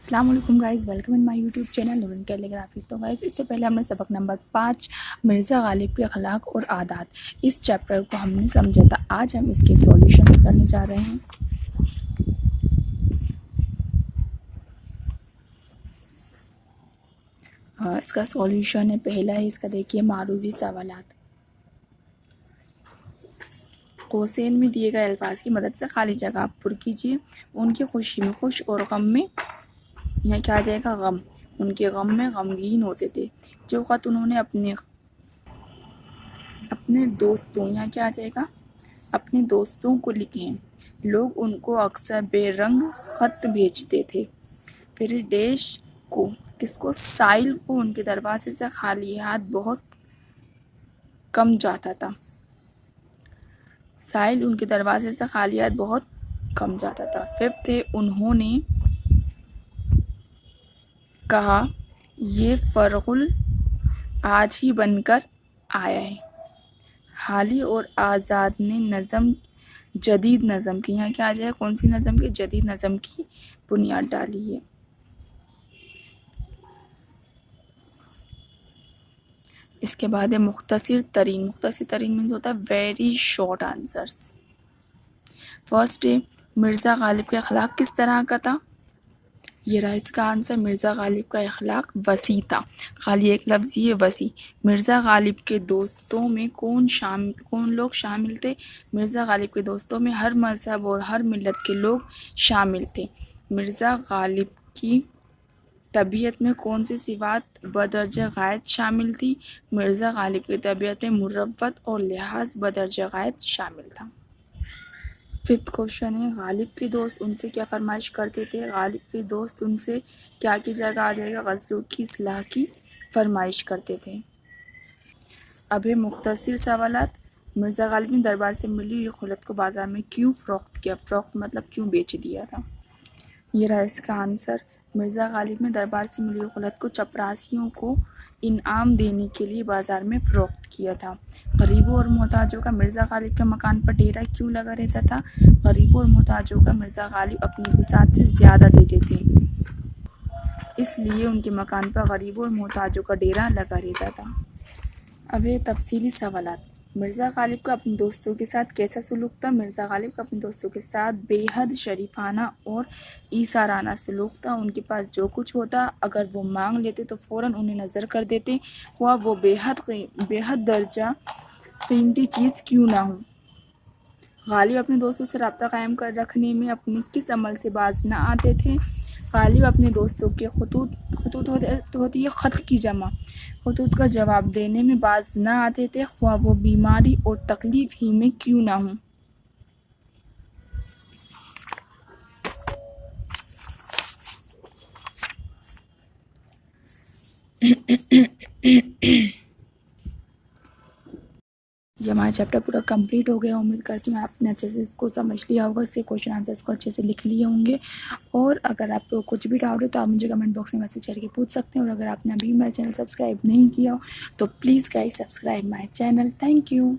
السلام علیکم guys, welcome in my YouTube channel Noreen calligraphy. تو گائز اس سے پہلے ہم نے سبق نمبر 5 مرزا غالب کے اخلاق اور عادات اس چیپٹر کو ہم نے سمجھا تھا۔ آج ہم اس کے سولوشنز کرنے جا رہے ہیں۔ اس کا سولوشن ہے، پہلا ہے اس کا، دیکھیے معروضی سوالات۔ قوسین میں دیے گئے الفاظ کی مدد سے خالی جگہ پر کیجیے۔ ان کی خوشی میں خوش اور غم میں، یہاں کیا آ جائے گا؟ غم۔ ان کے غم میں غمگین ہوتے تھے۔ جو خط انہوں نے اپنے دوستوں، یہاں کیا آ جائے گا؟ اپنے دوستوں کو لکھے، لوگ ان کو اکثر بے رنگ خط بھیجتے تھے۔ پھر ڈیش کو، کس کو؟ سائل کو ان کے دروازے سے خالی ہاتھ بہت کم جاتا تھا۔ سائل ان کے دروازے سے خالی ہاتھ بہت کم جاتا تھا۔ ففتھ ہے، انہوں نے کہا یہ فرغل آج ہی بن کر آیا ہے۔ حالی اور آزاد نے جدید نظم کی، یہاں کیا آ جائے؟ کون سی نظم کی؟ جدید نظم کی بنیاد ڈالی ہے۔ اس کے بعد ہے مختصر ترین۔ مختصر ترین مینس ہوتا ہے ویری شارٹ آنسرس۔ فرسٹ ہے، مرزا غالب کا اخلاق کس طرح کا تھا؟ یہ رہا اس کا آنسر۔ مرزا غالب کا اخلاق وسیع تھا۔ خالی ایک لفظ یہ وسیع۔ مرزا غالب کے دوستوں میں کون لوگ شامل تھے؟ مرزا غالب کے دوستوں میں ہر مذہب اور ہر ملت کے لوگ شامل تھے۔ مرزا غالب کی طبیعت میں کون سی صفات بدرجہ غایت شامل تھی؟ مرزا غالب کی طبیعت میں مروت اور لحاظ بدرجہ غایت شامل تھا۔ ففتھ کوشچن ہے، غالب کے دوست ان سے کیا فرمائش کرتے تھے؟ غالب کے دوست ان سے کیا کی جگہ آ جائے گا؟ غزلوں کی اصلاح کی فرمائش کرتے تھے۔ اب ہے مختصر سوالات۔ مرزا غالب نے دربار سے ملی ہوئی خلعت کو بازار میں کیوں فروخت کیا؟ فروخت مطلب کیوں بیچ دیا تھا۔ یہ رہا اس کا آنسر۔ مرزا غالب نے دربار سے ملی ہوئی خلعت کو چپراسیوں کو انعام دینے کے لیے بازار میں فروخت کیا تھا۔ غریبوں اور محتاجوں کا مرزا غالب کے مکان پر ڈیرا کیوں لگا رہتا تھا؟ غریبوں اور محتاجوں کا مرزا غالب اپنی بساط سے زیادہ دیتے تھے، اس لیے ان کے مکان پر غریبوں اور محتاجوں کا ڈیرا لگا رہتا تھا۔ اب یہ تفصیلی سوالات۔ مرزا غالب کا اپنے دوستوں کے ساتھ کیسا سلوک تھا؟ مرزا غالب کا اپنے دوستوں کے ساتھ بے حد شریفانہ اور ایثارانہ سلوک تھا۔ ان کے پاس جو کچھ ہوتا اگر وہ مانگ لیتے تو فوراً انہیں نظر کر دیتے، خواہ وہ بے حد درجہ قیمتی چیز کیوں نہ ہو۔ غالب اپنے دوستوں سے رابطہ قائم رکھنے میں اپنے کس عمل سے باز نہ آتے تھے؟ غالب اپنے دوستوں کے خطوط ہوتی ہے خط کی جمع، خطوط کا جواب دینے میں باز نہ آتے تھے، خواہ وہ بیماری اور تکلیف ہی میں کیوں نہ ہوں۔ یہ ہمارا چیپٹر پورا کمپلیٹ ہو گیا۔ امید کرتی ہوں آپ نے اچھے سے اس کو سمجھ لیا ہوگا، اس سے کوشچن آنسرس کو اچھے سے لکھ لیے ہوں گے۔ اور اگر آپ کو کچھ بھی ڈاؤٹ ہو تو آپ مجھے کمنٹ باکس میں میسج کر کے پوچھ سکتے ہیں۔ اور اگر آپ نے ابھی میرا چینل سبسکرائب نہیں کیا ہو تو please guys subscribe my channel. Thank you.